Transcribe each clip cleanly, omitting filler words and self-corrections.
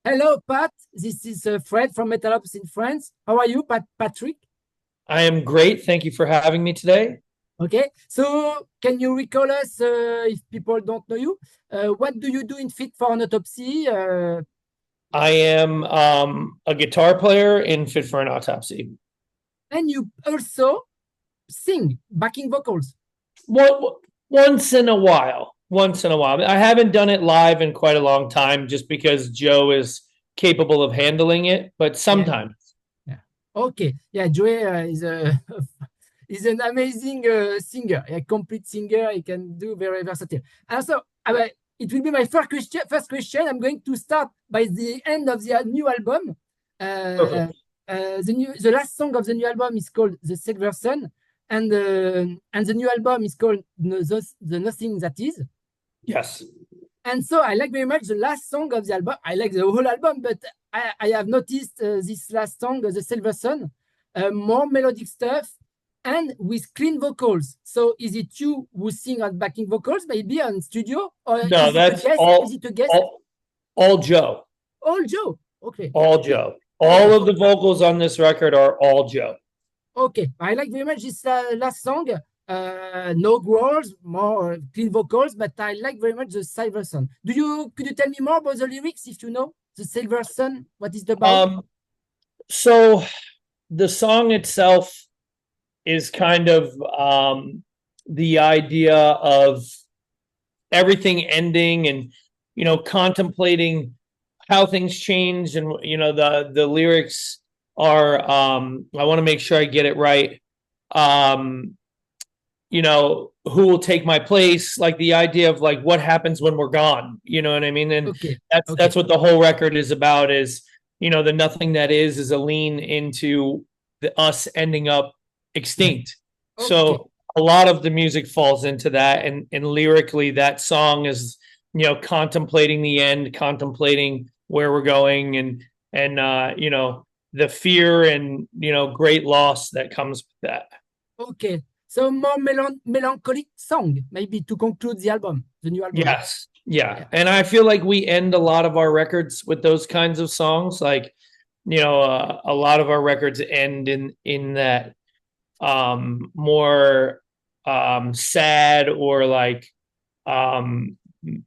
Hello, Pat. This is Fred from Metal Ops in France. How are you, Patrick? I am great. Thank you for having me today. Okay. So, can you recall us, if people don't know you, what do you do in Fit for an Autopsy? I am a guitar player in Fit for an Autopsy. And you also sing backing vocals. What once in a while. Once in a while. I haven't done it live in quite a long time just because Joe is capable of handling it, but Yeah. sometimes. Yeah. Okay. Yeah, Joey is a is an amazing singer, a complete singer. He can do very versatile. Also, it will be my first question. First question. I'm going to start by the end of the new album. Uh, Perfect. the last song of the new album is called "The Silver Sun," and the new album is called "The Nothing That Is." Yes. And so I like very much the last song of the album. I like the whole album, but I have noticed this last song, The Silver Sun, more melodic stuff and with clean vocals. So is it you who sing on backing vocals, maybe on studio, or No, is it a that's guest? Is all it a guest? all Joe. All Joe. Okay. All Joe. All Okay. of the vocals on this record are all Joe. Okay. I like very much this last song. No growls, more clean vocals, but I like very much the Silver Sun. Could you tell me more about the lyrics if you know the Silver Sun? What is it about? Um so the song itself is kind of the idea of everything ending and contemplating how things change. And the lyrics are, I want to make sure I get it right. um who will take my place, like the idea of like what happens when we're gone, you know what I mean? And Okay. that's Okay. what the whole record is about, is the nothing that is a lean into us ending up Yeah. extinct. Okay. So a lot of the music falls into that, and lyrically that song is contemplating the end, contemplating where we're going, and the fear and great loss that comes with that. Okay. So more melancholic song, maybe to conclude the album, the new album. Yes. Yeah. Yeah. And I feel like we end a lot of our records with those kinds of songs. Like, a lot of our records end in that more sad or like um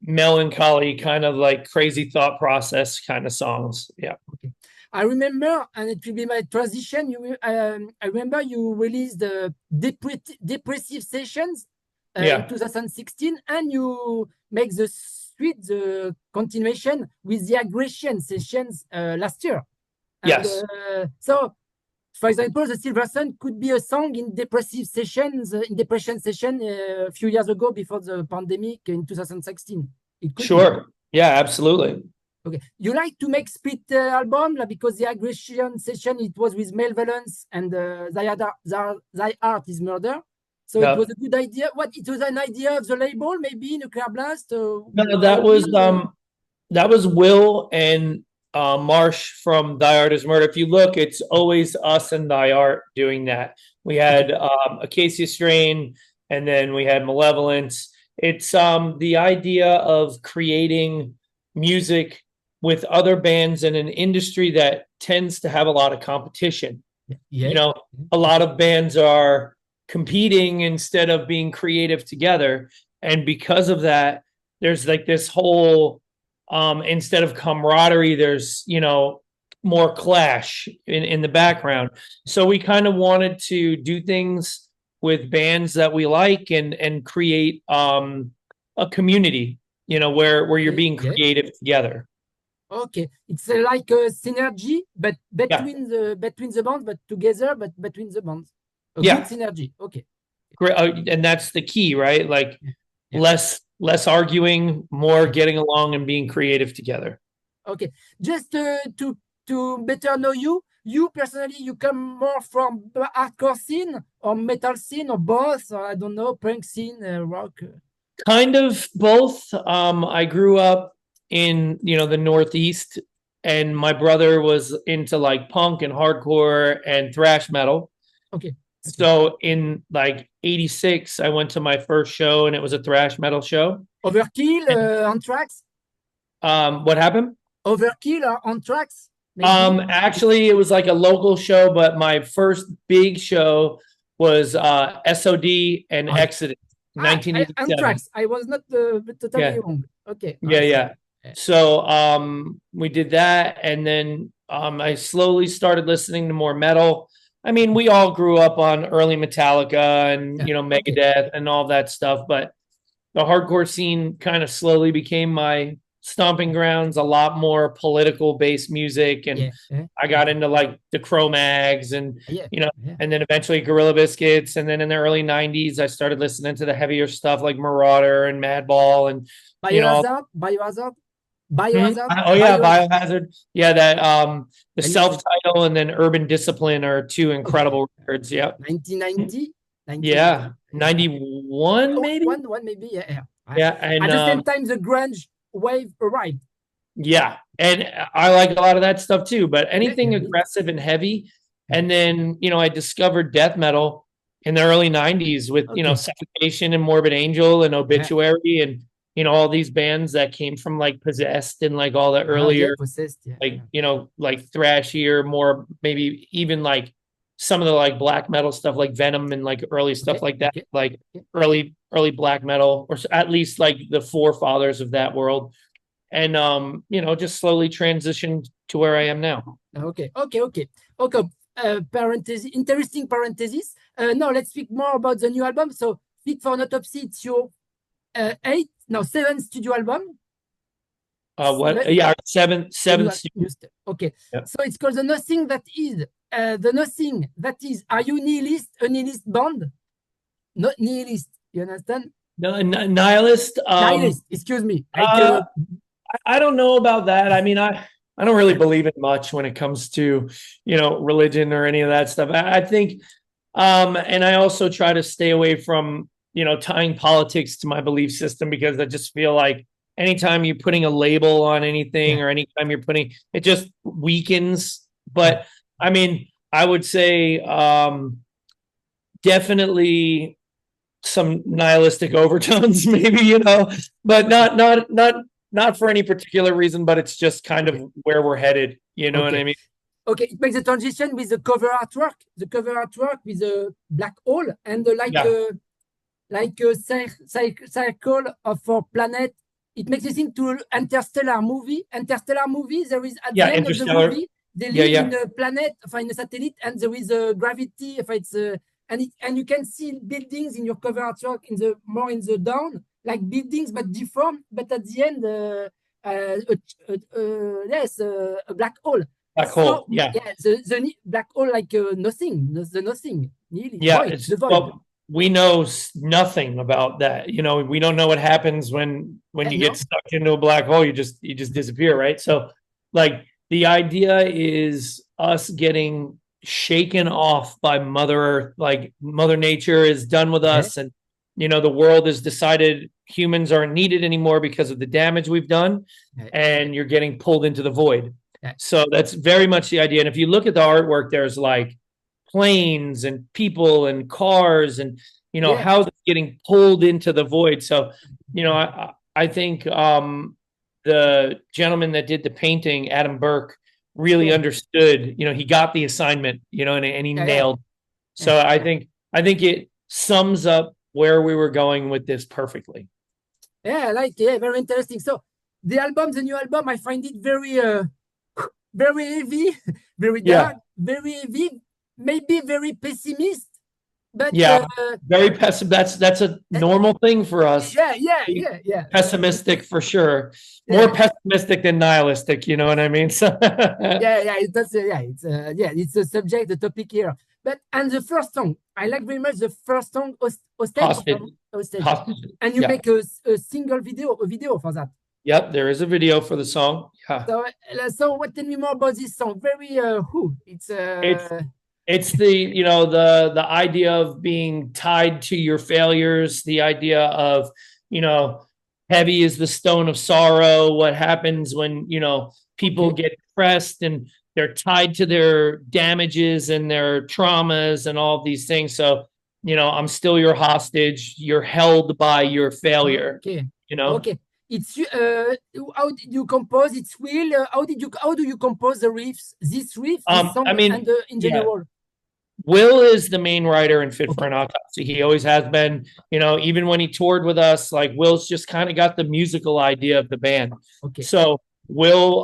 melancholy, kind of like crazy thought process kind of songs. Yeah. Okay. I remember, and it will be my transition. I remember you released the depressive sessions in Yeah. 2016, and you make the continuation with the aggression sessions last year. And Yes. so, for example, the Silver Sun could be a song in depressive sessions, in depression session a few years ago before the pandemic in 2016. It could be. Sure. Yeah, absolutely. Okay. You like to make split album because the aggression session it was with malevolence and thy art is murder. So it was Yep. a good idea. What it was an idea of the label, maybe Nuclear Blast. No, By Will. that was Will and Marsh from Thy Art is Murder. If you look, it's always us and Thy Art doing that. We Okay. had Acacia Strain, and then we had Malevolence. It's the idea of creating music with other bands in an industry that tends to have a lot of competition. Yeah. You know, a lot of bands are competing instead of being creative together. And because of that, there's like this whole instead of camaraderie, there's more clash in the background. So we kind of wanted to do things with bands that we like, and create a community, where you're being Yeah. creative together. Okay. It's like a synergy, but Yeah. between the bands, but together, but between the bands. A good Yeah. synergy. Okay. Great. And that's the key, right? Like Yeah. less arguing, more Yeah. getting along and being creative together. Okay, just to better know you, you personally, you come more from the hardcore scene or metal scene or both, or I don't know, punk scene, rock. Kind of both. I grew up in, the Northeast, and my brother was into like punk and hardcore and thrash metal. Okay, okay. So in like 86, I went to my first show, and it was a thrash metal show. Overkill, And Anthrax, what happened? Overkill or on tracks? Actually, it was like a local show, but my first big show was SOD and Exodus, 1987. Anthrax. I was not totally wrong. Okay. Yeah. So we did that, and then I slowly started listening to more metal. I mean, we all grew up on early Metallica and Megadeth and all that stuff, but the hardcore scene kind of slowly became my stomping grounds, a lot more political based music, and I got into like the Cro-Mags and and then eventually Gorilla Biscuits, and then in the early 90s I started listening to the heavier stuff like Marauder and Madball and Biohazard. Biohazard. Yeah, that the self-title and then Urban Discipline are two incredible records. Yeah. 1990. Yeah, 91 maybe. One maybe. Yeah. And at the same time, the grunge wave arrived. Yeah, and I like a lot of that stuff too. But anything aggressive and heavy, and then I discovered death metal in the early 90s with Suffocation and Morbid Angel and Obituary and all these bands that came from like Possessed and like all the earlier like thrashier, more maybe even like some of the like black metal stuff like Venom and like early stuff like that, like early black metal, or at least like the forefathers of that world. And just slowly transitioned to where I am now. Okay. Interesting parenthesis. Now let's speak more about the new album. So FIT for an Autopsy, it's your 7th studio album. Seventh studio. Okay. Yep. So it's called The Nothing That Is. The Nothing That Is. Are you nihilist? A nihilist band? Not nihilist. You understand? No, nihilist. Nihilist. Excuse me. I don't know about that. I mean, I don't really believe in much when it comes to religion or any of that stuff. I think, and I also try to stay away from tying politics to my belief system, because I just feel like anytime you're putting a label on anything or anytime you're putting, it just weakens. But I mean, I would say definitely some nihilistic overtones, maybe, but not for any particular reason, but it's just kind of where we're headed. You know what I mean? Okay, it makes a transition with the cover artwork. The cover artwork with a black hole and like a cycle of our planet. It makes me think to Interstellar movie. There is at the end of the movie, they live in a planet, in a satellite, and there is a gravity. And you can see buildings in your cover artwork in the down, like buildings but deformed. But at the end, a black hole. Black hole. The black hole, like nothing. The nothing. Really. Yeah, void, the void. Well, we know nothing about that. We don't know what happens when you get stuck into a black hole. You just disappear, right? So, like, the idea is us getting shaken off by Mother Earth. Like, Mother Nature is done with us, and the world has decided humans aren't needed anymore because of the damage we've done, and you're getting pulled into the void. So that's very much the idea. And if you look at the artwork, there's like planes and people and cars and how they're getting pulled into the void. So I think the gentleman that did the painting, Adam Burke, really understood. He got the assignment, and he nailed. So I think it sums up where we were going with this perfectly. Very interesting. So the new album, I find it very heavy, very dark, very heavy, maybe very pessimist, but very pessimistic. That's a normal thing for us. Pessimistic for sure. More pessimistic than nihilistic. You know what I mean? So it's a subject, the topic here. And the first song, I like very much the first song, Hostage. And you make a single video for that. Yep, there is a video for the song. Yeah. So what? Tell me more about this song. Very It's the idea of being tied to your failures. The idea of heavy is the stone of sorrow. What happens when people get depressed and they're tied to their damages and their traumas and all of these things. So I'm still your hostage. You're held by your failure. Okay. Okay. It's how did you compose? It's Will. How do you compose the riffs? This riff, this song, I mean, and in yeah. general. Will is the main writer in Fit for Okay. an Autopsy. He always has been, you know, even when he toured with us, like Will's just kind of got the musical idea of the band. Okay. So Will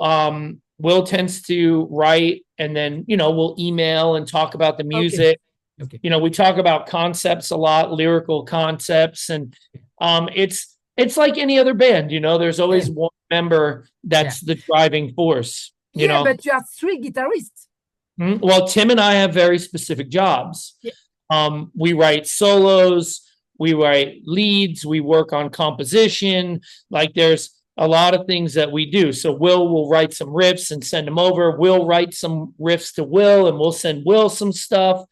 tends to write, and then, you know, we'll email and talk about the music. Okay. You know, we talk about concepts a lot, lyrical concepts, and it's like any other band, you know, there's always one member that's the driving force, you know. But you have three guitarists. Well, Tim and I have very specific jobs. Yeah. We write solos, we write leads, we work on composition. Like there's a lot of things that we do. So will write some riffs and send them over. We'll write some riffs to Will, and we'll send Will some stuff.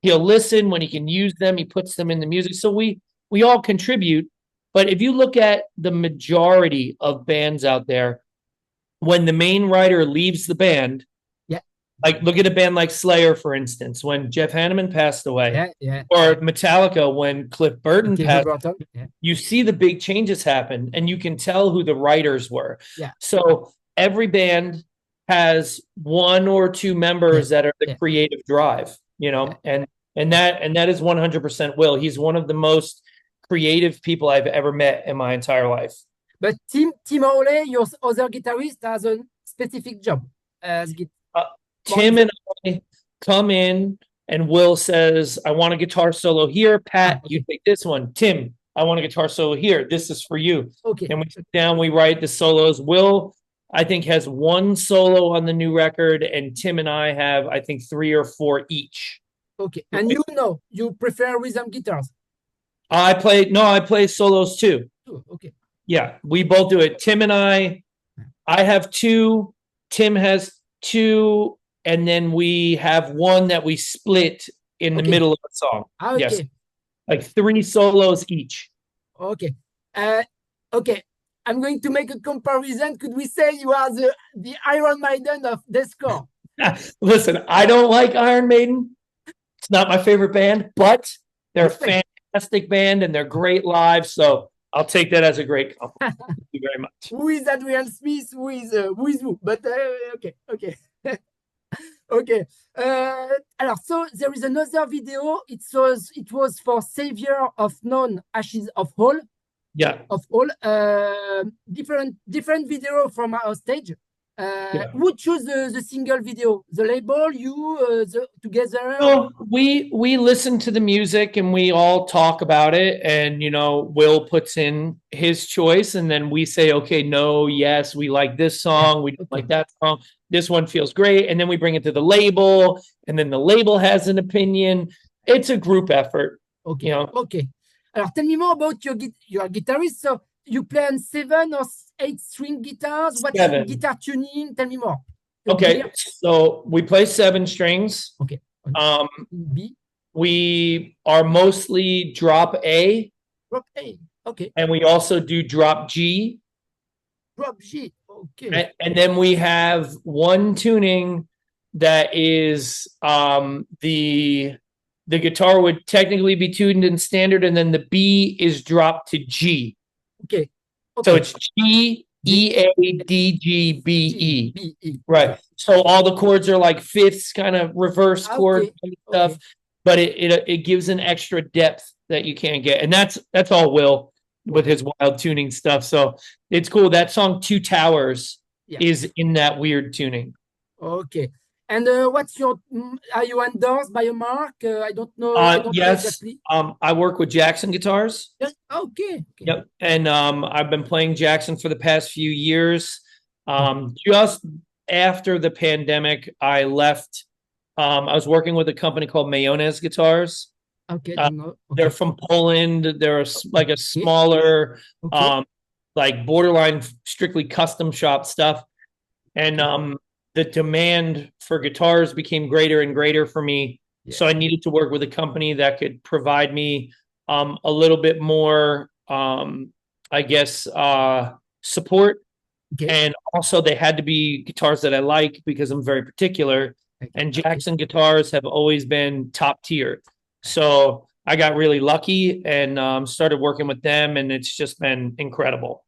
He'll listen when he can use them. He puts them in the music. So we all contribute. But if you look at the majority of bands out there, when the main writer leaves the band, like look at a band like Slayer, for instance, when Jeff Hanneman passed away, or Metallica when Cliff Burton passed, you see the big changes happen, and you can tell who the writers were. So every band has one or two members that are the creative drive, you know, and that is 100% Will. He's one of the most creative people I've ever met in my entire life. But Tim Howley, your other guitarist, has a specific job as Tim and I come in, and Will says, I want a guitar solo here. Pat, you take this one. Tim, I want a guitar solo here. This is for you. Okay. And we sit down, we write the solos. Will, I think, has one solo on the new record, and Tim and I have, I think, 3 or 4 each. Okay. And you prefer rhythm guitars? I play solos too. Okay. Yeah, we both do it. Tim and I have 2. Tim has 2. And then we have one that we split in the middle of the song. Okay. Yes. Like 3 solos each. Okay. Okay. I'm going to make a comparison. Could we say you are the Iron Maiden of deathcore? Listen, I don't like Iron Maiden. It's not my favorite band, but they're a fantastic band and they're great live. So I'll take that as a great compliment. Thank you very much. Who is Adrian Smith? Who is who? But okay. Okay. So there is another video. It was for Savior of None, Ashes of All. Yeah. Of all. Different video from our stage. Who chose the single video? The label, you, together? No, we listen to the music and we all talk about it, and you know, Will puts in his choice, and then we say, okay, no, yes, we like this song, we don't like that song, this one feels great, and then we bring it to the label, and then the label has an opinion. It's a group effort. Okay. You know? Okay. Alors, tell me more about your guitarist. So you play on 7 or 8 string guitars? What's your guitar tuning? Tell me more. Okay, so we play 7 strings. Okay. B. We are mostly drop A. Drop A. Okay. And we also do drop G. Drop G. Okay. And then we have one tuning that is the guitar would technically be tuned in standard, and then the B is dropped to G. Okay. So it's G, E, A, D, G, B, E. Right. So all the chords are like fifths, kind of reverse chord stuff, but it gives an extra depth that you can't get. And that's all Will with his wild tuning stuff. So it's cool. That song, Two Towers, is in that weird tuning. Okay. And what's your? Are you endorsed by a mark? I don't know. Yes. Exactly. I work with Jackson Guitars. Yes. Okay. Yep. And I've been playing Jackson for the past few years. Just after the pandemic, I left. I was working with a company called Mayonnaise Guitars. Okay. They're from Poland. They're like a smaller, like borderline strictly custom shop stuff. And the demand for guitars became greater and greater for me. Yeah. So I needed to work with a company that could provide me a little bit more, I guess, support. Okay. And also they had to be guitars that I like because I'm very particular. Okay. And Jackson guitars have always been top tier. So I got really lucky and started working with them, and it's just been incredible.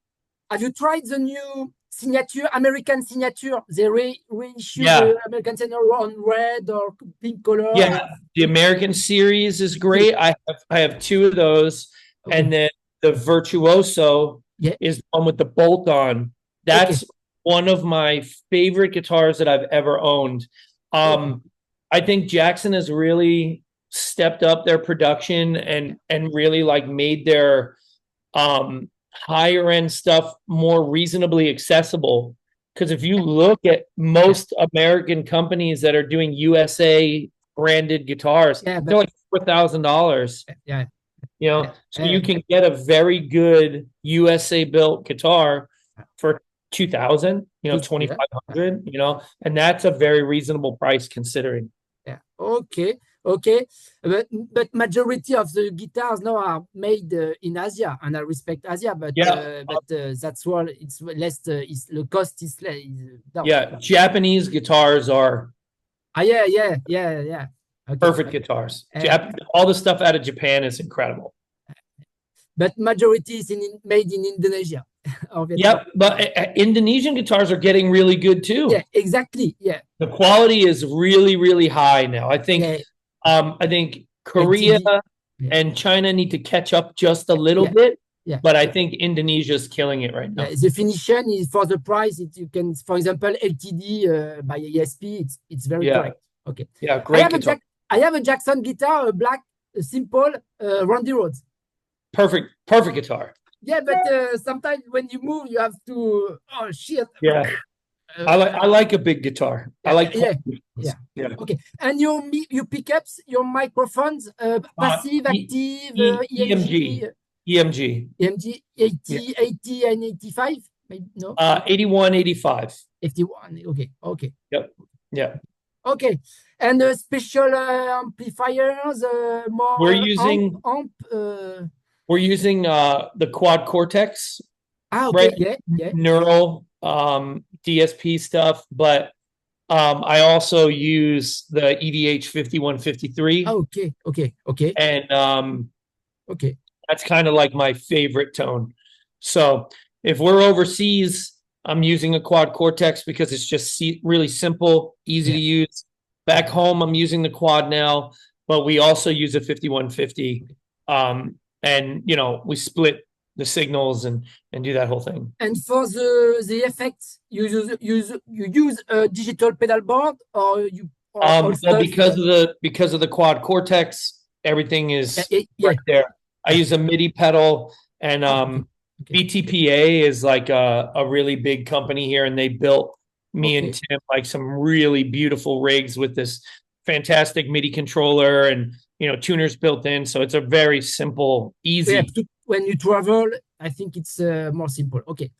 Have you tried the new signature, American signature? They reissue Yeah. the American signature on red or pink color. Yeah, the American series is great. I have two of those, Okay. and then the Virtuoso Yeah. is the one with the bolt on. That's one of my favorite guitars that I've ever owned. I think Jackson has really stepped up their production and really like made their higher end stuff more reasonably accessible. Because if you look at most American companies that are doing USA branded guitars, they're like $4,000. Yeah. You know, so you can get a very good USA built guitar for 2,000, you know, 2,500, you know, and that's a very reasonable price considering. Yeah. Okay. But majority of the guitars now are made in Asia, and I respect Asia, but that's why it's less. The cost is less. Down. Yeah, Japanese guitars are. Yeah. Okay. Perfect guitars. All the stuff out of Japan is incredible. But majority is made in Indonesia. Yep, but Indonesian guitars are getting really good too. Yeah, exactly. Yeah, the quality is really, really high now. I think Korea and China need to catch up just a little bit. Yeah, but I think Indonesia is killing it right now. The finishing is for the price. You can, for example, LTD by ESP. It's very correct. Okay. Yeah, great guitar. I have a Jackson guitar, a black, simple, Randy Rhodes. Perfect guitar. Yeah, but sometimes when you move, you have to. Oh shit. Yeah. I like a big guitar. I like. Yeah. Okay. And your pickups, your microphones, passive, active, EMG 80 and 85. Maybe, no. 81, 85. 81. Okay. Yep. Yeah. Okay. And special amplifiers, more. We're using We're using the Quad Cortex, right? Yeah. Neural DSP stuff, but I also use the EDH 5153. Okay. And that's kind of like my favorite tone. So if we're overseas, I'm using a Quad Cortex because it's just really simple, easy to use. Back home, I'm using the Quad now, but we also use a 5150. And you know, we split the signals and do that whole thing. And for the effects, you use a digital pedal board, or you because of the Quad Cortex, everything is right there. I use a MIDI pedal, and BTPA is like a really big company here, and they built me and Tim like some really beautiful rigs with this fantastic MIDI controller and tuners built in. So it's a very simple, easy. Yeah, when you travel, I think it's more simple. Okay.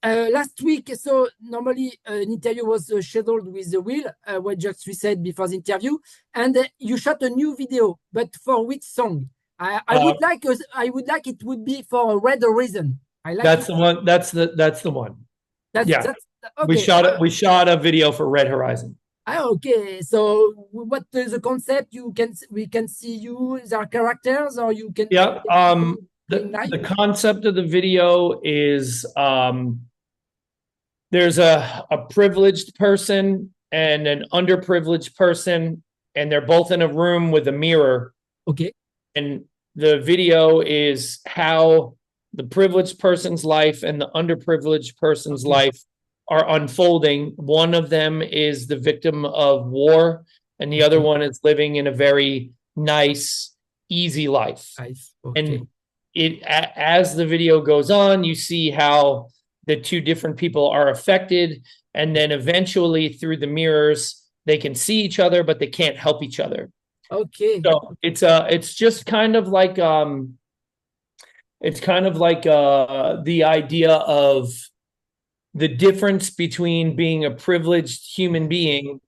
Last week, so normally an interview was scheduled with Will, what just we said before the interview, and you shot a new video, but for which song? I would like it would be for Red Horizon. That's the one. That's the one. That's okay. We shot a video for Red Horizon. Okay, so what is the concept? We can see you, their characters, or you can. Yeah. The concept of the video is there's a privileged person and an underprivileged person, and they're both in a room with a mirror. Okay. And the video is how the privileged person's life and the underprivileged person's life are unfolding. One of them is the victim of war, and the other one is living in a very nice, easy life. And as the video goes on, you see how the two different people are affected, and then eventually through the mirrors, they can see each other, but they can't help each other. Okay. So it's just kind of like the idea of the difference between being a privileged human being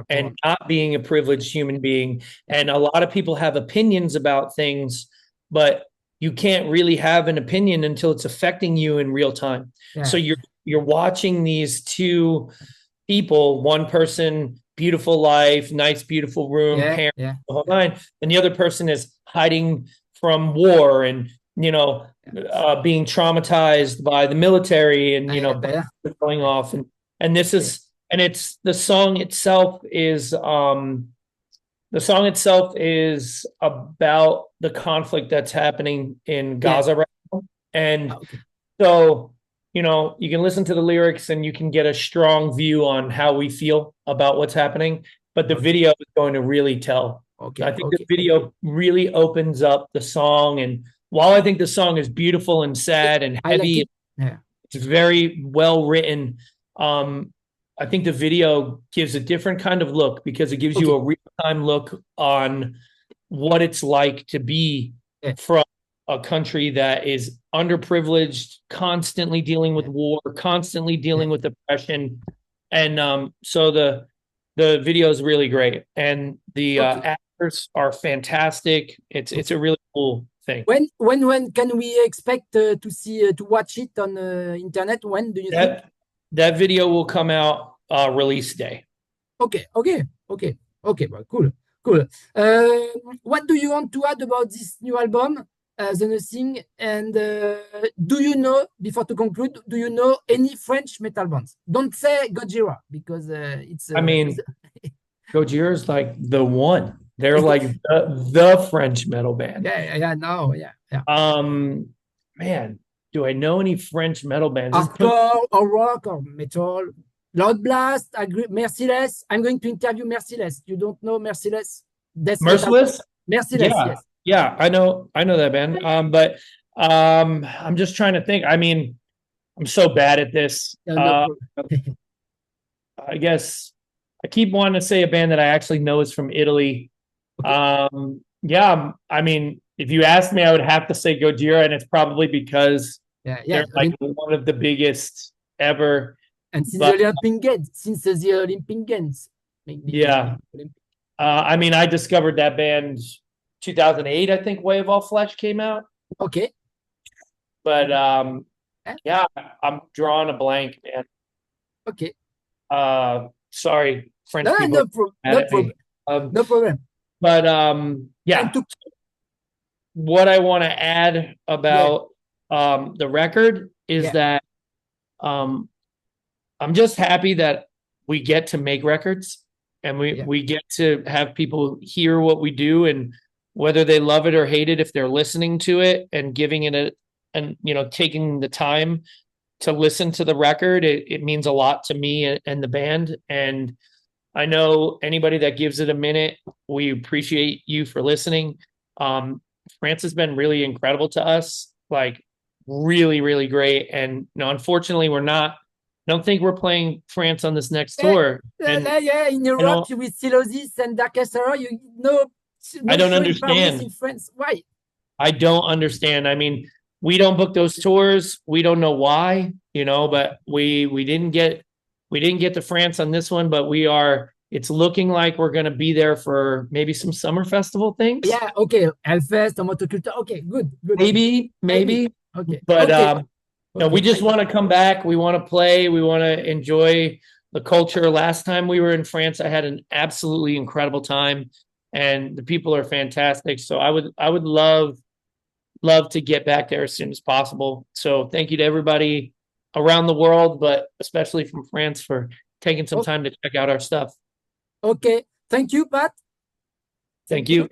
and not being a privileged human being. And a lot of people have opinions about things, but you can't really have an opinion until it's affecting you in real time. Yeah. So you're watching these two people, one person, beautiful life, nice, beautiful room, parents, the whole line, and the other person is hiding from war and being traumatized by the military and going off, and this is and it's the song itself is about the conflict that's happening in Gaza right now. And so, you know, you can listen to the lyrics and you can get a strong view on how we feel about what's happening, but the video is going to really tell. I think the video really opens up the song, and while I think the song is beautiful and sad and heavy, it's very well written. I think the video gives a different kind of look because it gives you a real-time look on what it's like to be from a country that is underprivileged, constantly dealing with war, constantly dealing with oppression. And so the video is really great. And the actors are fantastic. It's a really cool thing. When can we expect to watch it on internet? When do you think? That video will come out release day. Okay. Well, cool. What do you want to add about this new album, The Nothing? And do you know, before to conclude, do you know any French metal bands? Don't say Gojira because it's. I mean, Gojira is like the one. They're like the French metal band. Man. Do I know any French metal bands? Hardcore or rock or metal? Loud Blast, Merciless. I'm going to interview Merciless. You don't know Merciless? Merciless? Merciless, yes. Yeah, I know that band. But I'm just trying to think. I mean, I'm so bad at this. I guess I keep wanting to say a band that I actually know is from Italy. I mean, if you asked me, I would have to say Gojira, and it's probably because they're like one of the biggest ever. And since the Olympic Games. I mean, I discovered that band 2008, I think Way of All Flesh came out. Okay. But I'm drawing a blank, man. Okay. Sorry, French people. No problem. But what I want to add about the record is that I'm just happy that we get to make records, and we get to have people hear what we do, and whether they love it or hate it, if they're listening to it and giving it taking the time to listen to the record, it means a lot to me and the band. And I know anybody that gives it a minute, we appreciate you for listening. France has been really incredible to us, like really, really great. And unfortunately, I don't think we're playing France on this next tour. In Europe with Cirrhosis and Darkest Horror, I don't understand. In France. Why? I don't understand. I mean, we don't book those tours. We don't know why, but we didn't get to France on this one, but it's looking like we're going to be there for maybe some summer festival things. Yeah. Okay. Hellfest, Motoculture. Okay. Good. Maybe. Okay. But we just want to come back. We want to play. We want to enjoy the culture. Last time we were in France, I had an absolutely incredible time, and the people are fantastic. So I would love to get back there as soon as possible. So thank you to everybody around the world, but especially from France, for taking some time to check out our stuff. Okay. Thank you, Pat. Thank you.